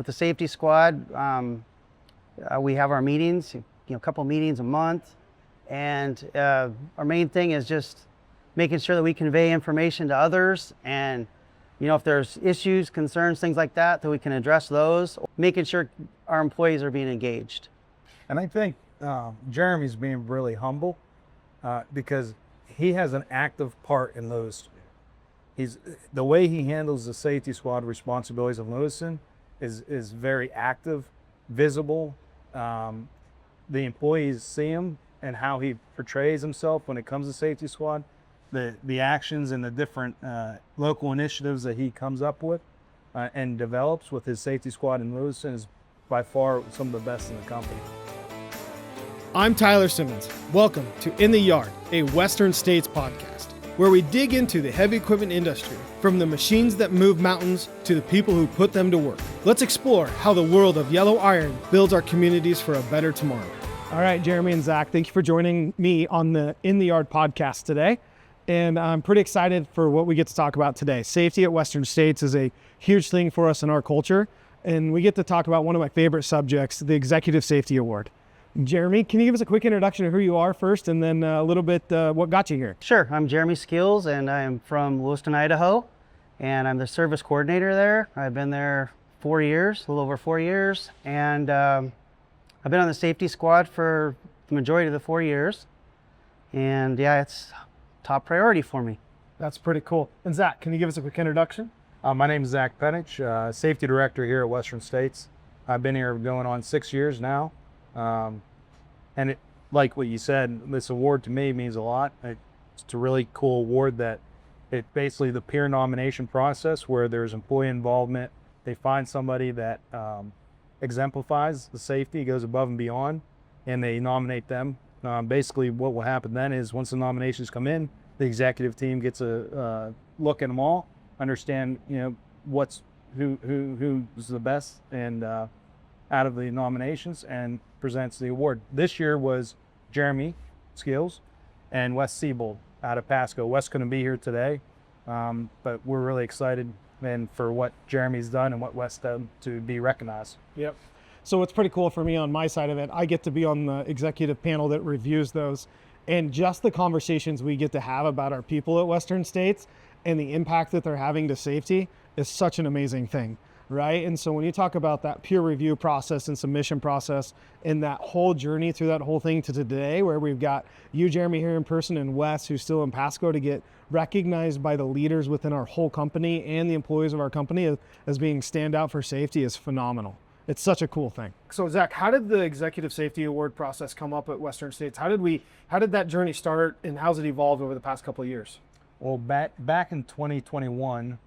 with the safety squad, we have our meetings, a couple meetings a month. And our main thing is just making sure that we convey information to others, and if there's issues, concerns, things like that we can address those, making sure our employees are being engaged. And I think Jeremy's being really humble because he has an active part in Lewiston. The way he handles the safety squad responsibilities of Lewiston is very active, visible. The employees see him and how he portrays himself when it comes to safety squad. The actions and the different local initiatives that he comes up with and develops with his safety squad in Lewiston is by far some of the best in the company. I'm Tyler Simmons. Welcome to In the Yard, a Western States podcast, where we dig into the heavy equipment industry, from the machines that move mountains to the people who put them to work. Let's explore how the world of yellow iron builds our communities for a better tomorrow. All right, Jeromy and Zach, thank you for joining me on the In the Yard podcast today. And I'm pretty excited for what we get to talk about today. Safety at Western States is a huge thing for us in our culture. And we get to talk about one of my favorite subjects, the Executive Safety Award. Jeromy, can you give us a quick introduction of who you are first, and then a little bit what got you here? Sure, I'm Jeromy Skeels, and I'm from Lewiston, Idaho, and I'm the service coordinator there. I've been there 4 years, a little over 4 years, and I've been on the safety squad for the majority of the 4 years, and yeah, it's top priority for me. That's pretty cool. And Zach, can you give us a quick introduction? My name is Zach Penich, safety director here at Western States. I've been here going on 6 years now. And it, like what you said, this award to me means a lot. It's a really cool award that it's basically the peer nomination process where there's employee involvement. They find somebody that exemplifies the safety, goes above and beyond, and they nominate them. Basically what will happen then is once the nominations come in, the executive team gets a look at them all, understand who's the best and out of the nominations, and presents the award. This year was Jeromy Skeels and Wes Siebold out of Pasco. Wes couldn't be here today, but we're really excited for what Jeremy's done and what Wes done to be recognized. Yep. So what's pretty cool for me on my side of it, I get to be on the executive panel that reviews those, and just the conversations we get to have about our people at Western States and the impact that they're having to safety is such an amazing thing, right? And so when you talk about that peer review process and submission process and that whole journey through that whole thing to today, where we've got you, Jeromy, here in person, and Wes, who's still in Pasco, to get recognized by the leaders within our whole company and the employees of our company as being standout for safety is phenomenal. It's such a cool thing. So Zach, how did the Executive Safety Award process come up at Western States? How did that journey start, and how's it evolved over the past couple of years? Well, back in 2021,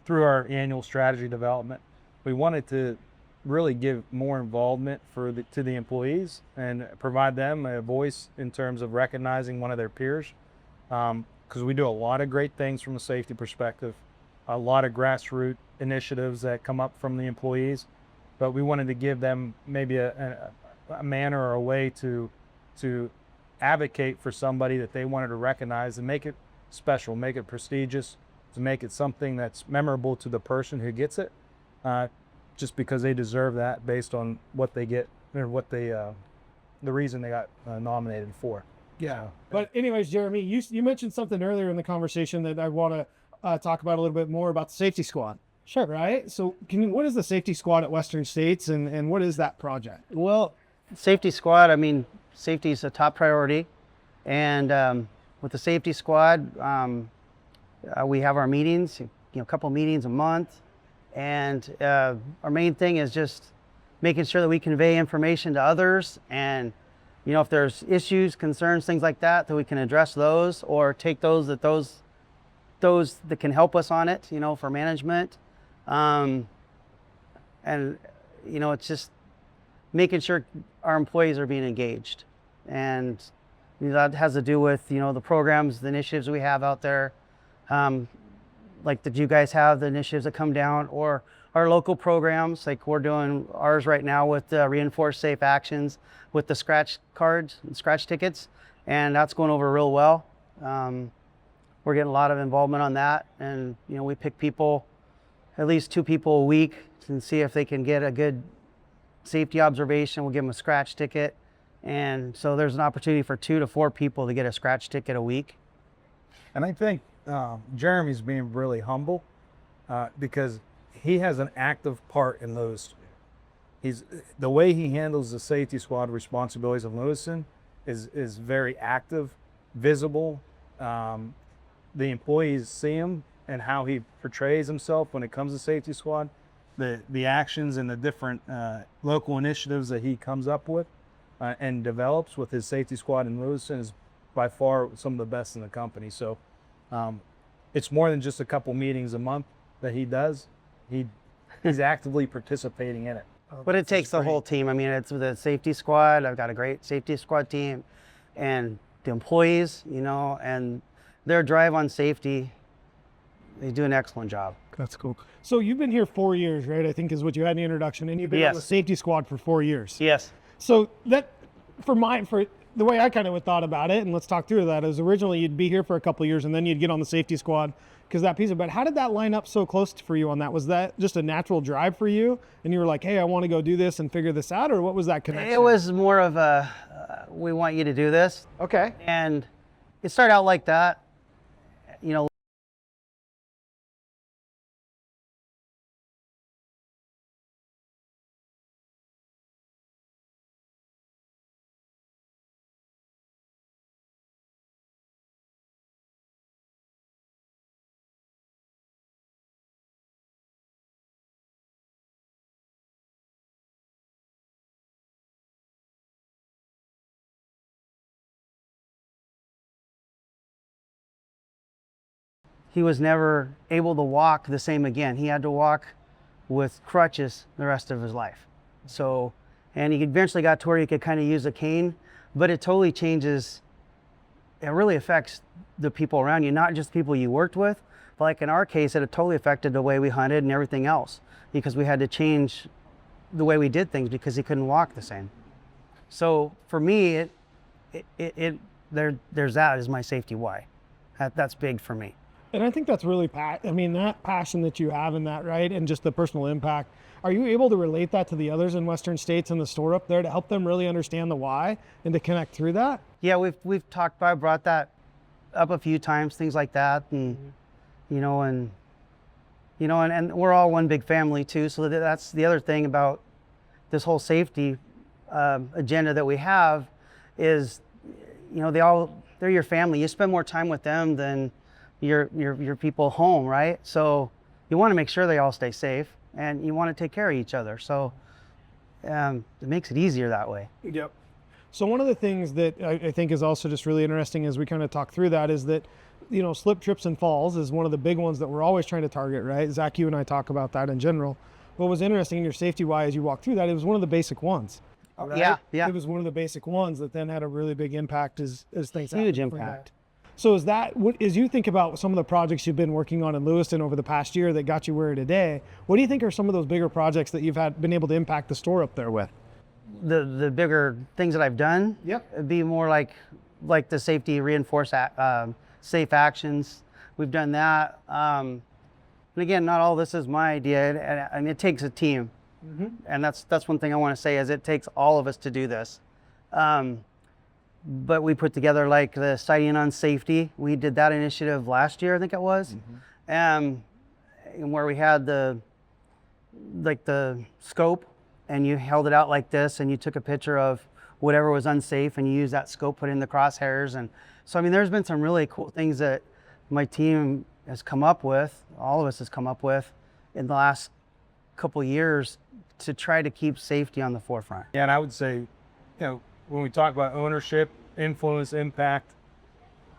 through our annual strategy development, we wanted to really give more involvement to the employees and provide them a voice in terms of recognizing one of their peers, because we do a lot of great things from a safety perspective, a lot of grassroots initiatives that come up from the employees, but we wanted to give them maybe a manner or a way to advocate for somebody that they wanted to recognize and make it special, make it prestigious, to make it something that's memorable to the person who gets it, just because they deserve that based on what they get or what they, the reason they got nominated for. Yeah. But anyways, Jeromy, you mentioned something earlier in the conversation that I want to talk about a little bit more about the safety squad. Sure. Right. So what is the safety squad at Western States, and what is that project? Well, safety squad, safety is a top priority. And with the safety squad, we have our meetings, a couple meetings a month. And our main thing is just making sure that we convey information to others. And, if there's issues, concerns, things like that we can address those, or take those that can help us on it, for management. And, it's just making sure our employees are being engaged. And that has to do with, the programs, the initiatives we have out there. Like that you guys have the initiatives that come down, or our local programs, like we're doing ours right now with reinforced safe actions with the scratch cards and scratch tickets, and that's going over real well. We're getting a lot of involvement on that, and we pick people at least 2 people a week and see if they can get a good safety observation. We'll give them a scratch ticket. And so there's an opportunity for 2 to 4 people to get a scratch ticket a week. And I think Jeremy's being really humble because he has an active part in those. The way he handles the safety squad responsibilities of Lewiston is very active, visible. The employees see him and how he portrays himself when it comes to safety squad, the actions and the different local initiatives that he comes up with and develops with his safety squad in Lewiston is by far some of the best in the company. So it's more than just a couple meetings a month that he does. He's actively participating in it. But it takes the whole team. I mean, it's the safety squad. I've got a great safety squad team, and the employees, you know, and their drive on safety, they do an excellent job. That's cool. So you've been here 4 years, right? I think is what you had in the introduction, and you've been on the Yes. safety squad for 4 years. Yes. So that, for the way I kind of thought about it, and let's talk through that, is originally you'd be here for a couple of years and then you'd get on the safety squad because that piece of it. How did that line up so close for you on that? Was that just a natural drive for you? And you were like, hey, I want to go do this and figure this out? Or what was that connection? It was more of a, we want you to do this. Okay. And it started out like that, you know. He was never able to walk the same again. He had to walk with crutches the rest of his life. So, and he eventually got to where he could kind of use a cane, but it totally changes. It really affects the people around you, not just people you worked with, but like in our case, it totally affected the way we hunted and everything else because we had to change the way we did things because he couldn't walk the same. So for me, there's that is my safety why. That's big for me. And I think that's really, that passion that you have in that, right? And just the personal impact. Are you able to relate that to the others in Western states and the store up there to help them really understand the why and to connect through that? Yeah, we've talked about, brought that up a few times, things like that. And, and we're all one big family too. So that's the other thing about this whole safety agenda that we have is, they're your family. You spend more time with them than your people home, right? So you want to make sure they all stay safe and you want to take care of each other. So it makes it easier that way. Yep. So one of the things that I think is also just really interesting as we kind of talk through that is that, slip, trips, and falls is one of the big ones that we're always trying to target, right? Zach, you and I talk about that in general. What was interesting in your safety why as you walk through that, it was one of the basic ones. Right? Yeah. It was one of the basic ones that then had a really big impact as things Huge happened. impact. So as you think about some of the projects you've been working on in Lewiston over the past year that got you where you're today, what do you think are some of those bigger projects that you've been able to impact the store up there with? The bigger things that I've done, it'd be more like the safety reinforce safe actions. We've done that. And again, not all this is my idea, and it takes a team. Mm-hmm. And that's one thing I want to say is it takes all of us to do this. But we put together like the sighting on safety. We did that initiative last year, I think it was. Mm-hmm. And where we had the scope and you held it out like this and you took a picture of whatever was unsafe and you used that scope, put in the crosshairs. And so, I mean, there's been some really cool things that my team has come up with, all of us has come up with in the last couple of years to try to keep safety on the forefront. Yeah, and I would say, when we talk about ownership, influence, impact,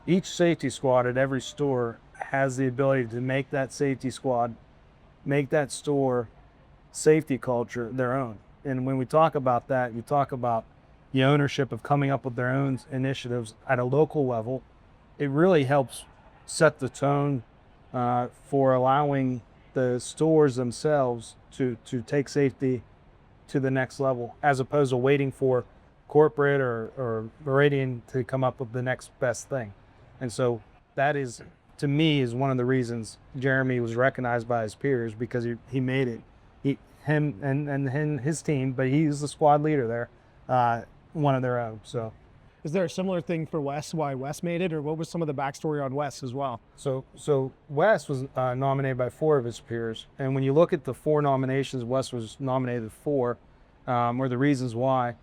each safety squad at every store has the ability to make that safety squad, make that store safety culture their own. And when we talk about that, you talk about the ownership of coming up with their own initiatives at a local level. It really helps set the tone for allowing the stores themselves to take safety to the next level, as opposed to waiting for corporate or Meridian to come up with the next best thing. And so that is, to me is one of the reasons Jeromy was recognized by his peers, because he made it. Him and his team, but he's the squad leader there, one of their own. So. Is there a similar thing for Wes, why Wes made it, or what was some of the backstory on Wes as well? So Wes was nominated by 4 of his peers, and when you look at the 4 nominations Wes was nominated for, or the reasons why,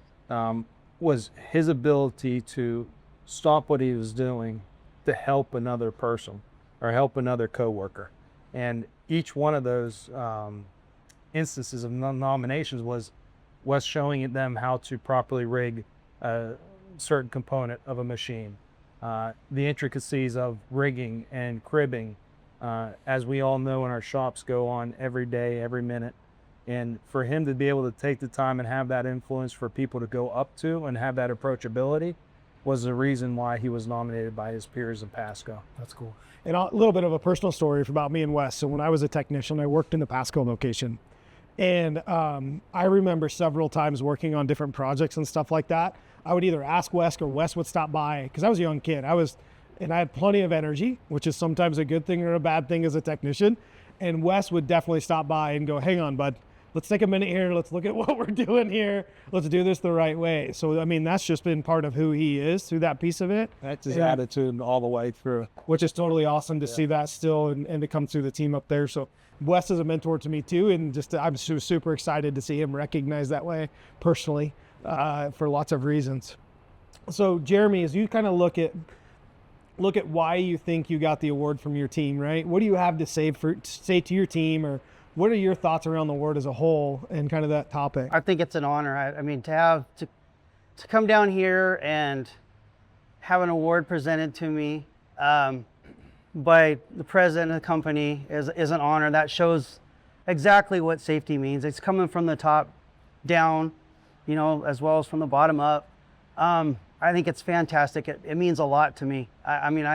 was his ability to stop what he was doing to help another person or help another coworker. And each one of those instances of nominations was Wes showing them how to properly rig a certain component of a machine, the intricacies of rigging and cribbing, as we all know in our shops, go on every day, every minute. And for him to be able to take the time and have that influence for people to go up to and have that approachability was the reason why he was nominated by his peers in Pasco. That's cool. And a little bit of a personal story about me and Wes. So when I was a technician, I worked in the Pasco location. And I remember several times working on different projects and stuff like that. I would either ask Wes or Wes would stop by, because I was a young kid. And I had plenty of energy, which is sometimes a good thing or a bad thing as a technician. And Wes would definitely stop by and go, hang on, bud, let's take a minute here. Let's look at what we're doing here. Let's do this the right way. So, I mean, that's just been part of who he is through that piece of it. That's his attitude all the way through. Which is totally awesome to see that still and to come through the team up there. So Wes is a mentor to me too. And just, I'm super excited to see him recognized that way personally, for lots of reasons. So Jeromy, as you kind of look at why you think you got the award from your team, right? What do you have to say to your team, or what are your thoughts around the award as a whole and kind of that topic? I think it's an honor. I mean, to come down here and have an award presented to me by the president of the company is an honor. That shows exactly what safety means. It's coming from the top down, you know, as well as from the bottom up. I think it's fantastic. It means a lot to me. I mean,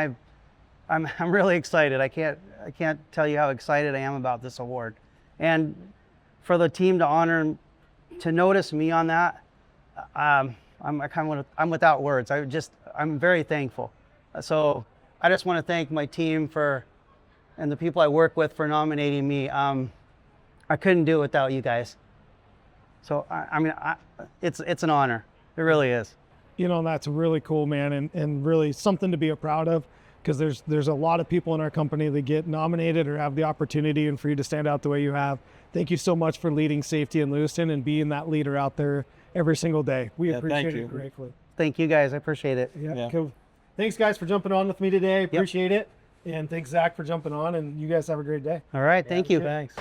I'm really excited. I can't tell you how excited I am about this award. And for the team to honor, to notice me on that, I'm without words. I'm very thankful. So I just want to thank my team and the people I work with for nominating me. I couldn't do it without you guys. So it's an honor. It really is. You know, that's really cool, man, and really something to be proud of, because there's a lot of people in our company that get nominated or have the opportunity, and for you to stand out the way you have. Thank you so much for leading safety in Lewiston and being that leader out there every single day. We appreciate it greatly. Thank you guys. I appreciate it. Yeah. Cool. Thanks guys for jumping on with me today. Appreciate it. And thanks Zach for jumping on, and you guys have a great day. All right. Thank you. Thanks.